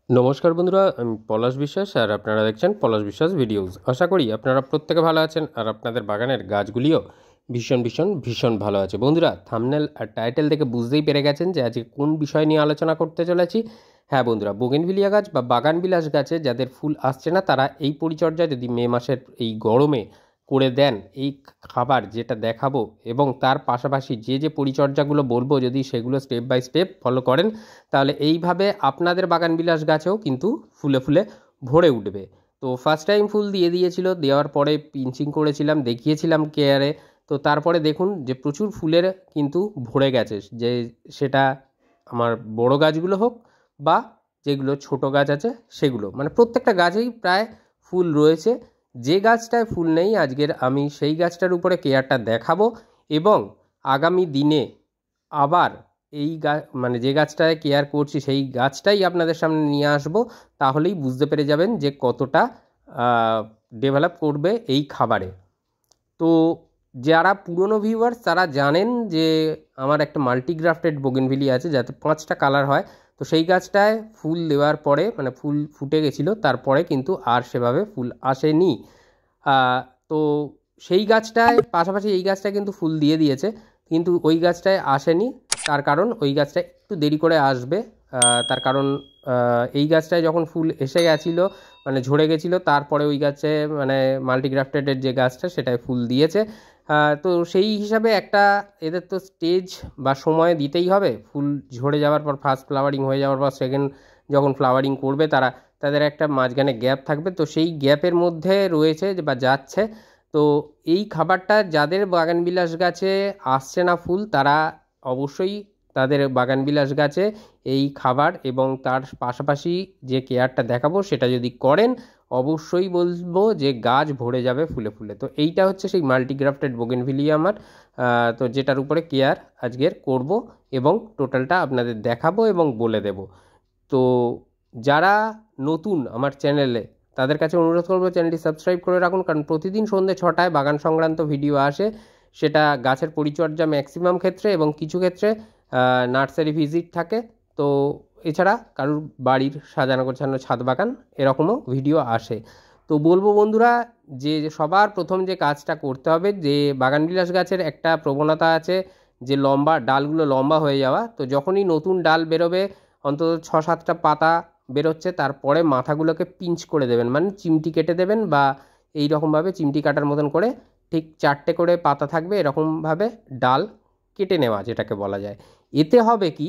নমস্কার বন্ধুরা, আমি পলাশ বিশ্বাস আর আপনারা দেখছেন পলাশ বিশ্বাস ভিডিওস। আশা করি আপনারা প্রত্যেকে ভালো আছেন আর আপনাদের বাগানের গাছগুলিও ভীষণ ভীষণ ভীষণ ভালো আছে। বন্ধুরা, থাম্বনেল আর টাইটেল থেকে বুঝতেই পেরে গেছেন যে আজকে কোন বিষয় নিয়ে আলোচনা করতে চলেছি। হ্যাঁ বন্ধুরা, বোগেনভিলিয়া গাছ বা বাগান বিলাস গাছে যাদের ফুল আসছে না, তারা এই পরিচর্যা যদি মে মাসের এই গরমে করে দেন, এই খাবার যেটা দেখাবো এবং তার পাশাপাশি যে যে পরিচর্যাগুলো বলবো, যদি সেগুলো স্টেপ বাই স্টেপ ফলো করেন, তাহলে এইভাবে আপনাদের বাগানবিলাস গাছেও কিন্তু ফুলে ফুলে ভরে উঠবে। তো ফার্স্ট টাইম ফুল দিয়ে দিয়েছিল, দেওয়ার পরে পিঞ্চিং করেছিলাম, দেখিয়েছিলাম কেয়ারে। তো তারপরে দেখুন যে প্রচুর ফুলের কিন্তু ভরে গেছে, যে সেটা আমার বড় গাছগুলো হোক বা যেগুলো ছোট গাছ আছে সেগুলো, মানে প্রত্যেকটা গাছেই প্রায় ফুল রয়েছে। যে গাছটায় ফুল নেই, আজকের আমি সেই গাছটার উপরে কেয়ারটা দেখাবো এবং আগামী দিনে আবার এই মানে যে গাছটায় কেয়ার করছি সেই গাছটাই আপনাদের সামনে নিয়ে আসব। তাহলেই বুঝতে পেরে যাবেন যে কতটা ডেভেলপ করবে এই খাবারে। তো যারা পুরনো ভিউয়ার্স তারা জানেন যে আমার একটা মাল্টিগ্রাফটেড বোগেনভিলিয়া আছে, যাতে 5টা কালার হয়। তো সেই গাছটায় ফুল দেওয়ার পরে, মানে ফুল ফুটে গেছিলো, তারপরে কিন্তু আর সেভাবে ফুল আসেনি। তো সেই গাছটায় পাশাপাশি এই গাছটায় কিন্তু ফুল দিয়ে দিয়েছে, কিন্তু ওই গাছটায় আসেনি। তার কারণ ওই গাছটা একটু দেরি করে আসবে। তার কারণ এই গাছটায় যখন ফুল এসে গেছিলো, মানে ঝরে গেছিলো, তারপরে ওই গাছে মানে মাল্টিগ্রাফটেডের যে গাছটা সেটায় ফুল দিয়েছে। তো সেই হিসাবে একটা এদের তো স্টেজ বা সময় দিতেই হবে। ফুল ঝরে যাওয়ার পর, ফার্স্ট ফ্লাওয়ারিং হয়ে যাওয়ার পর সেকেন্ড যখন ফ্লাওয়ারিং করবে তারা, তাদের একটা মাঝখানে গ্যাপ থাকবে। তো সেই গ্যাপের মধ্যে রয়েছে বা যাচ্ছে। তো এই খাবারটা যাদের বাগানবিলাস গাছে আসছে না ফুল, তারা অবশ্যই তাদের বাগানবিলাস গাছে এই খাবার এবং তার পাশাপাশি যে কেয়ারটা দেখাবো সেটা যদি করেন, অবশ্যই বলবো যে গাছ ভরে যাবে ফুলে ফুলে। তো এইটা হচ্ছে সেই মাল্টিগ্রাফটেড বোগেনভিলিয়া আমার, তো যেটার উপরে কেয়ার আজকের করব এবং টোটালটা আপনাদের দেখাবো এবং বলে দেব। তো যারা নতুন আমার চ্যানেলে, তাদের কাছে অনুরোধ করবো চ্যানেলটি সাবস্ক্রাইব করে রাখুন, কারণ প্রতিদিন সন্ধ্যে 6টায় বাগান সংক্রান্ত ভিডিও আসে। সেটা গাছের পরিচর্যা ম্যাক্সিমাম ক্ষেত্রে, এবং কিছু ক্ষেত্রে নার্সারি ভিজিট থাকে। তো এছাড়া কারুর বাড়ির সাজানো গোছানো ছাদ বাগান, এরকমও ভিডিও আসে। তো বলবো বন্ধুরা, যে সবার প্রথম যে কাজটা করতে হবে, যে বাগানবিলাস গাছের একটা প্রবণতা আছে যে লম্বা ডালগুলো লম্বা হয়ে যাওয়া। তো যখনই নতুন ডাল বেরোবে, অন্তত 6-7টা পাতা বেরোচ্ছে, তারপরে মাথাগুলোকে পিঞ্চ করে দেবেন, মানে চিমটি কেটে দেবেন, বা এই রকমভাবে চিমটি কাটার মতন করে ঠিক 4টে করে পাতা থাকবে, এরকমভাবে ডাল কেটে নেওয়া যেটাকে বলা যায়। এতে হবে কি,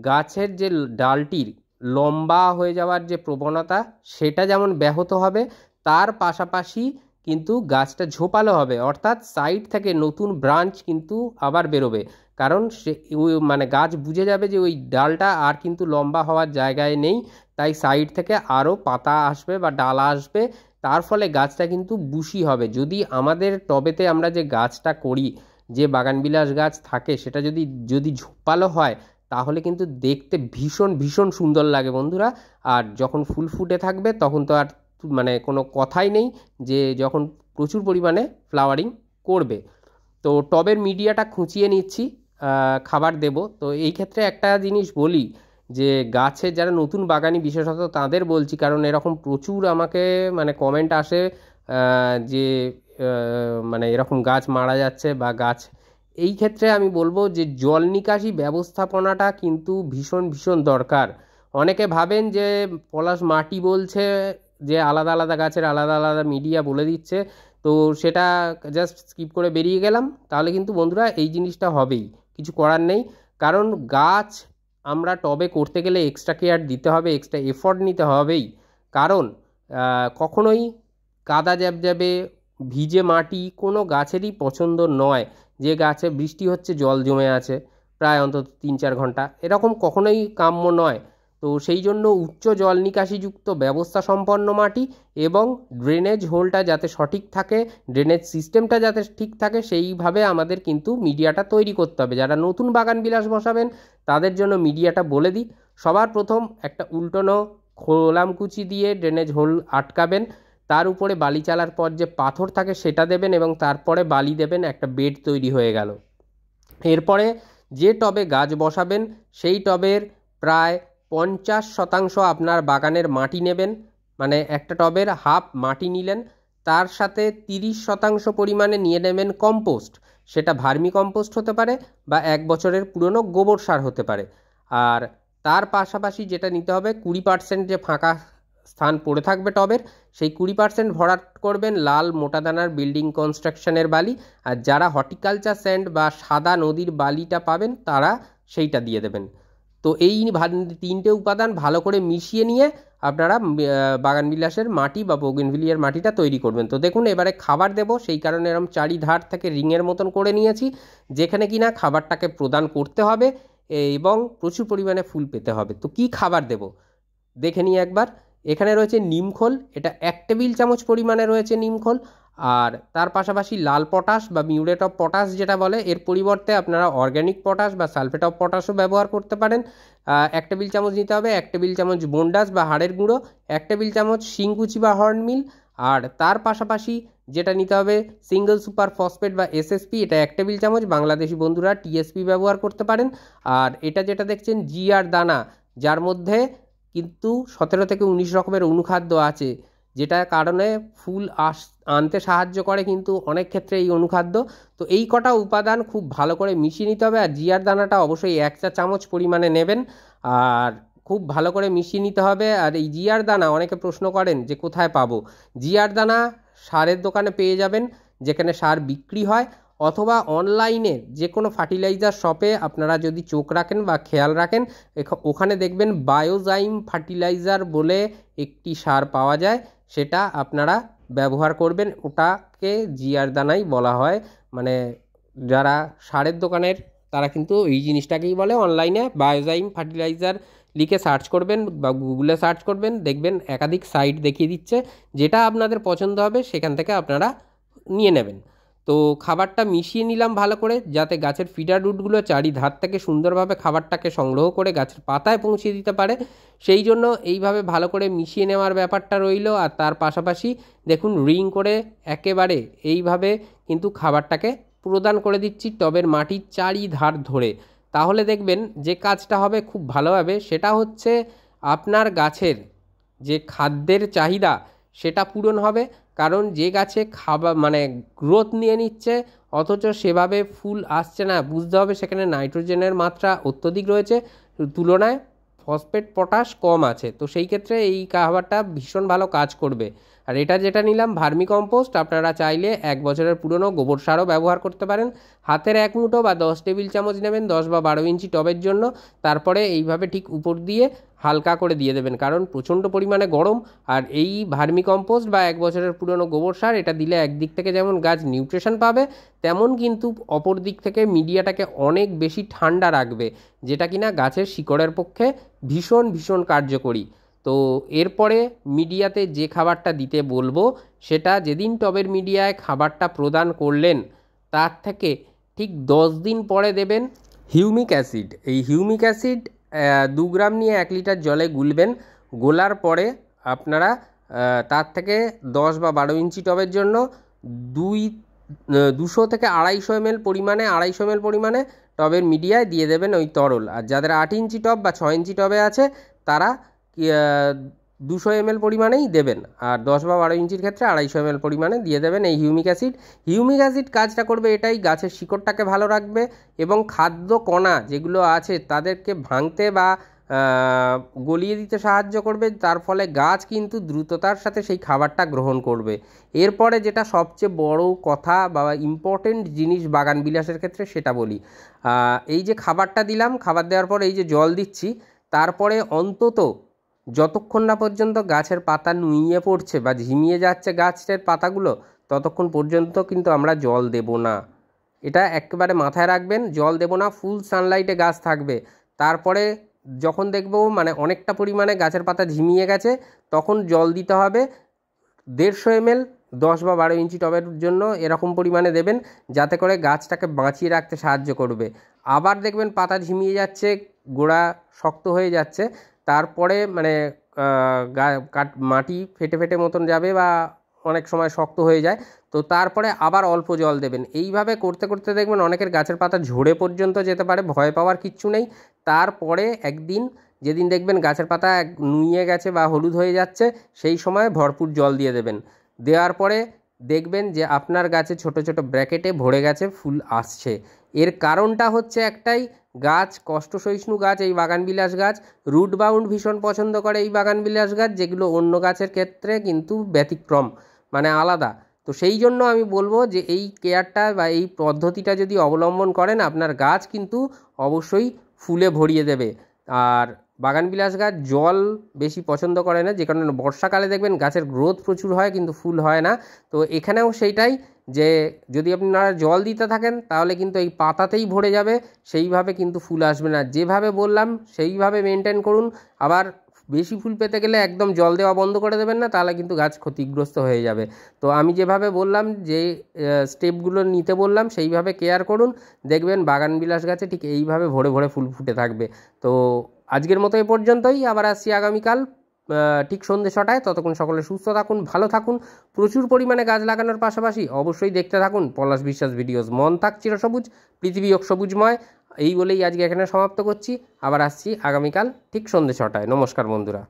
গাছের যে ডালটির লম্বা হয়ে যাওয়ার যে প্রবণতা, সেটা যেমন ব্যাহত হবে, তার পাশাপাশি কিন্তু গাছটা ঝোপালো হবে, অর্থাৎ সাইড থেকে নতুন ব্রাঞ্চ কিন্তু আবার বেরোবে। কারণ সে ওই মানে গাছ বুঝে যাবে যে ওই ডালটা আর কিন্তু লম্বা হওয়ার জায়গায় নেই, তাই সাইড থেকে আরও পাতা আসবে বা ডাল আসবে। তার ফলে গাছটা কিন্তু বুশি হবে। যদি আমাদের টবেতে আমরা যে গাছটা করি, যে বাগানবিলাস গাছ থাকে, সেটা যদি যদি ঝোপালো হয়, তাহলে কিন্তু দেখতে ভীষণ ভীষণ সুন্দর লাগে বন্ধুরা। আর যখন ফুল ফুটে থাকবে তখন তো আর মানে কোনো কথাই নেই, যে যখন প্রচুর পরিমাণে ফ্লাওয়ারিং করবে। তো টবের মিডিয়াটা খুঁচিয়ে নিচ্ছি, খাবার দেব। তো এই ক্ষেত্রে একটা জিনিস বলি, যে গাছের যারা নতুন বাগানি বিশেষত তাদের বলছি, কারণ এরকম প্রচুর আমাকে মানে কমেন্ট আসে যে মানে এরকম গাছ মারা যাচ্ছে বা গাছ। এই ক্ষেত্রে আমি বলবো যে জল নিকাশি ব্যবস্থাপনাটা কিন্তু ভীষণ ভীষণ দরকার। অনেকে ভাবেন যে পলাশ মাটি বলছে, যে আলাদা আলাদা গাছের আলাদা আলাদা মিডিয়া বলে দিচ্ছে, তো সেটা জাস্ট স্কিপ করে বেরিয়ে গেলাম। তাহলে কিন্তু বন্ধুরা এই জিনিসটা হবেই, কিছু করার নেই। কারণ গাছ আমরা টবে করতে গেলে এক্সট্রা কেয়ার দিতে হবে, এক্সট্রা এফর্ট নিতে হবেই। কারণ কখনোই কাদা জ্যাবজ্যাবে ভিজে মাটি কোনো গাছেরই পছন্দ নয়। যে গাছে বৃষ্টি হচ্ছে, জল জমে আছে প্রায় অন্তত 3-4 ঘন্টা, এরকম কখনোই কাম্য নয়। তো সেই জন্য উচ্চ জল নিকাশিযুক্ত ব্যবস্থা সম্পন্ন মাটি এবং ড্রেনেজ হোলটা যাতে সঠিক থাকে, ড্রেনেজ সিস্টেমটা যাতে ঠিক থাকে, সেইভাবে আমাদের কিন্তু মিডিয়াটা তৈরি করতে হবে। যারা নতুন বাগান বিলাস বসাবেন তাদের জন্য মিডিয়াটা বলে দিই। সবার প্রথম একটা উল্টোনো খোলামকুচি দিয়ে ড্রেনেজ হোল আটকাবেন, তার উপরে বালি চালার পর যে পাথর থাকে সেটা দেবেন, এবং তারপরে বালি দেবেন, একটা বেড তৈরি হয়ে গেল। এরপরে যে টবে গাছ বসাবেন সেই টবের প্রায় 50% আপনার বাগানের মাটি নেবেন, মানে একটা টবের হাফ মাটি নিলেন, তার সাথে 30% পরিমাণে নিয়ে নেবেন কম্পোস্ট। সেটা ভার্মি কম্পোস্ট হতে পারে বা 1 বছরের পুরনো গোবর সার হতে পারে। আর তার পাশাপাশি যেটা নিতে হবে, 20% যে ফাঁকা স্থান পড়ে থাকবে টবের, সেই 20% ভরাট করবেন লাল মোটা দানার বিল্ডিং কনস্ট্রাকশনের বালি। আর যারা হর্টিকালচার স্যান্ড বা সাদা নদীর বালিটা পাবেন তারা সেইটা দিয়ে দেবেন। তো এই 3টে উপাদান ভালো করে মিশিয়ে নিয়ে আপনারা বাগান বিলাসের মাটি বা বোগেনভিলিয়ার মাটিটা তৈরি করবেন। তো দেখুন এবারে খাবার দেব, সেই কারণে এরকম চারিধার থেকে রিংয়ের মতন করে নিয়েছি, যেখানে কিনা খাবারটাকে প্রদান করতে হবে এবং প্রচুর পরিমাণে ফুল পেতে হবে। তো কি খাবার দেব দেখে নিই একবার। এখানে রয়েছে নিমখোল, এটা 1 টেবিল চামচ পরিমাণে রয়েছে নিমখোল। আর তার পাশাপাশি লাল পটাশ বা মিউরেট অফ পটাশ যেটা বলে, এর পরিবর্তে আপনারা অর্গ্যানিক পটাশ বা সালফেট অফ পটাশও ব্যবহার করতে পারেন। 1 টেবিল চামচ নিতে হবে। 1 টেবিল চামচ বন্ডাস বা হাড়ের গুঁড়ো, 1 টেবিল চামচ শিংকুচি বা হর্নমিল। আর তার পাশাপাশি যেটা নিতে হবে সিঙ্গেল সুপার ফসফেট বা এসএসপি, এটা 1 টেবিল চামচ। বাংলাদেশি বন্ধুরা টিএসপি ব্যবহার করতে পারেন। আর এটা যেটা দেখছেন জিআর দানা, যার মধ্যে কিন্তু 17 থেকে 19 রকমের অনুখাদ্য আছে, যেটা কারণে ফুল আনতে সাহায্য করে কিন্তু অনেক ক্ষেত্রে এই অনুখাদ্য। তো এই কটা উপাদান খুব ভালো করে মিশিয়ে নিতে হবে। আর জিআর দানাটা অবশ্যই 1 চা চামচ পরিমাণে নেবেন আর খুব ভালো করে মিশিয়ে নিতে হবে। আর এই জিআর দানা অনেকে প্রশ্ন করেন যে কোথায় পাবো। জিআর দানা সারের দোকানে পেয়ে যাবেন, যেখানে সার বিক্রি হয়, অথবা অনলাইনে যে কোনো ফার্টিলাইজার শপে আপনারা যদি চোখ রাখেন বা খেয়াল রাখেন, ওখানে দেখবেন বায়োজাইম ফার্টিলাইজার বলে একটি সার পাওয়া যায়, সেটা আপনারা ব্যবহার করবেন। ওটাকে জিআর দানাই বলা হয়। মানে যারা সারের দোকানের তারা কিন্তু এই জিনিসটাকেই বলে। অনলাইনে বায়োজাইম ফার্টিলাইজার লিখে সার্চ করবেন বা গুগলে সার্চ করবেন, দেখবেন একাধিক সাইট দেখিয়ে দিচ্ছে। যেটা আপনাদের পছন্দ হবে সেখান থেকে আপনারা নিয়ে নেবেন। তো খাবারটা মিশিয়ে নিলাম ভালো করে, যাতে গাছের ফিডার রুটগুলো চারিধার থেকে সুন্দরভাবে খাবারটাকে সংগ্রহ করে গাছের পাতায় পৌঁছে দিতে পারে। সেই জন্য এইভাবে ভালো করে মিশিয়ে নেওয়ার ব্যাপারটা রইল। আর তার পাশাপাশি দেখুন রিং করে একেবারে এইভাবে কিন্তু খাবারটাকে প্রদান করে দিচ্ছি টবের মাটির চারিধার ধরে। তাহলে দেখবেন যে কাজটা হবে খুব ভালোভাবে, সেটা হচ্ছে আপনার গাছের যে খাদ্যের চাহিদা সেটা পূরণ হবে। কারণ যে গাছে খাবার মানে গ্রোথ নিয়ে নিচ্ছে অথচ সেভাবে ফুল আসছে না, বুঝতে হবে সেখানে নাইট্রোজেনের মাত্রা অত্যধিক রয়েছে, তুলনায় ফসফেট পটাশ কম আছে। তো সেই ক্ষেত্রে এই খাবারটা ভীষণ ভালো কাজ করবে। আর এটা যেটা নিলাম ভার্মি কম্পোস্ট, আপনারা চাইলে 1 বছরের পুরনো গোবর সারও ব্যবহার করতে পারেন। হাতের 1 মুঠো বা 10 টেবিল চামচ নেবেন 10 বা 12 ইঞ্চি টবের জন্য। তারপরে এইভাবে ঠিক উপর দিয়ে হালকা করে দিয়ে দেবেন, কারণ প্রচণ্ড পরিমাণে গরম। আর এই ভার্মি কম্পোস্ট বা 1 বছরের পুরনো গোবর সার এটা দিলে একদিক থেকে যেমন গাছ নিউট্রিশন পাবে, তেমন কিন্তু অপর দিক থেকে মিডিয়াটাকে অনেক বেশি ঠান্ডা রাখবে, যেটা কিনা গাছের শিকড়ের পক্ষে ভীষণ ভীষণ কার্যকরী। তো এরপরে মিডিয়াতে যে খাবারটা দিতে বলবো, সেটা যেদিন টবের মিডিয়ায় খাবারটা প্রদান করলেন তার থেকে ঠিক 10 দিন পরে দেবেন হিউমিক অ্যাসিড। এই হিউমিক অ্যাসিড 2 গ্রাম নিয়ে 1 লিটার জলে গুলবেন। গোলার পরে আপনারা তার থেকে 10 বা 12 ইঞ্চি টবের জন্য 200 থেকে 250 ml পরিমাণে টবের মিডিয়ায় দিয়ে দেবেন ওই তরল। আর যাদের 8 ইঞ্চি টব বা 6 ইঞ্চি টবে আছে তারা 200 ml পরিমাণেই দেবেন। আর 10 বা 12 ইঞ্চির ক্ষেত্রে 250 ml পরিমাণে দিয়ে দেবেন এই হিউমিক অ্যাসিড। হিউমিক অ্যাসিড কাজটা করবে এটাই, গাছের শিকড়টাকে ভালো রাখবে এবং খাদ্য কণা যেগুলো আছে তাদেরকে ভাঙতে বা গলিয়ে দিতে সাহায্য করবে। তার ফলে গাছ কিন্তু দ্রুততার সাথে সেই খাবারটা গ্রহণ করবে। এরপরে যেটা সবচেয়ে বড় কথা বা ইম্পর্টেন্ট জিনিস বাগান বিলাসের ক্ষেত্রে, সেটা বলি। এই যে খাবারটা দিলাম, খাবার দেওয়ার পর এই যে জল দিচ্ছি, তারপরে অন্তত যতক্ষণ না পর্যন্ত গাছের পাতা নুইয়ে পড়ছে বা ঝিমিয়ে যাচ্ছে গাছের পাতাগুলো, ততক্ষণ পর্যন্ত কিন্তু আমরা জল দেব না। এটা একেবারে মাথায় রাখবেন, জল দেব না, ফুল সানলাইটে গাছ থাকবে। তারপরে যখন দেখব মানে অনেকটা পরিমাণে গাছের পাতা ঝিমিয়ে গেছে, তখন জল দিতে হবে 150 ml 10 বা 12 ইঞ্চি টবের জন্য। এরকম পরিমাণে দেবেন যাতে করে গাছটাকে বাঁচিয়ে রাখতে সাহায্য করবে। আবার দেখবেন পাতা ঝিমিয়ে যাচ্ছে, গোড়া শক্ত হয়ে যাচ্ছে, তারপরে মানে মাটি ফেটে ফেটে মতন যাবে বা অনেক সময় শক্ত হয়ে যায়, তো তারপরে আবার অল্প জল দেবেন। এইভাবে করতে করতে দেখবেন অনেকের গাছের পাতা ঝরে পর্যন্ত যেতে পারে, ভয় পাওয়ার কিচ্ছু নেই। তারপরে একদিন যেদিন দেখবেন গাছের পাতা নুয়ে গেছে বা হলুদ হয়ে যাচ্ছে, সেই সময় ভরপুর জল দিয়ে দেবেন। দেওয়ার পরে দেখবেন যে আপনার গাছে ছোট ছোট ব্র্যাকেটে ভরে গেছে, ফুল আসছে। এর কারণটা হচ্ছে একটাই, গাছ কষ্ট সহিষ্ণু গাছ এই বাগানবিলাস গাছ, রুট বাউন্ড ভীষণ পছন্দ করে এই বাগানবিলাস গাছ, যেগুলো অন্য গাছের ক্ষেত্রে কিন্তু ব্যতিক্রম, মানে আলাদা। তো সেই জন্য আমি বলবো যে এই কেয়ারটা বা এই পদ্ধতিটা যদি অবলম্বন করেন, আপনার গাছ কিন্তু অবশ্যই ফুলে ভরিয়ে দেবে। আর বাগানবিলাস গাছ জল বেশি পছন্দ করে না, যে কারণে বর্ষাকালে দেখবেন গাছের গ্রোথ প্রচুর হয় কিন্তু ফুল হয় না। তো এখানেও সেইটাই, যে যদি আপনারা জল দিতে থাকেন তাহলে কিন্তু এই পাতাতেই ভরে যাবে, সেইভাবে কিন্তু ফুল আসবে না। যেভাবে বললাম সেইভাবে মেনটেন করুন। আবার বেশি ফুল পেতে গেলে একদম জল দেওয়া বন্ধ করে দেবেন না, তাহলে কিন্তু গাছ ক্ষতিগ্রস্ত হয়ে যাবে। তো আমি যেভাবে বললাম, যে স্টেপগুলো নিতে বললাম, সেইভাবে কেয়ার করুন, দেখবেন বাগানবিলাস গাছে ঠিক এইভাবে ভরে ভরে ফুল ফুটে থাকবে। তো আজকের মতো এ পর্যন্তই, আবার আসছি আগামীকাল ঠিক সন্ধ্যে 6টায়। ততক্ষণ সকলে সুস্থ থাকুন, ভালো থাকুন, প্রচুর পরিমাণে গাছ লাগানোর পাশাপাশি অবশ্যই দেখতে থাকুন পলাশ বিশ্বাস ভিডিওস। মন থাক চিরসবুজ, পৃথিবী হোক সবুজময়, এই বলেই আজকে এখানে সমাপ্ত করছি। আবার আসছি আগামীকাল ঠিক সন্ধ্যে 6টায়। নমস্কার বন্ধুরা।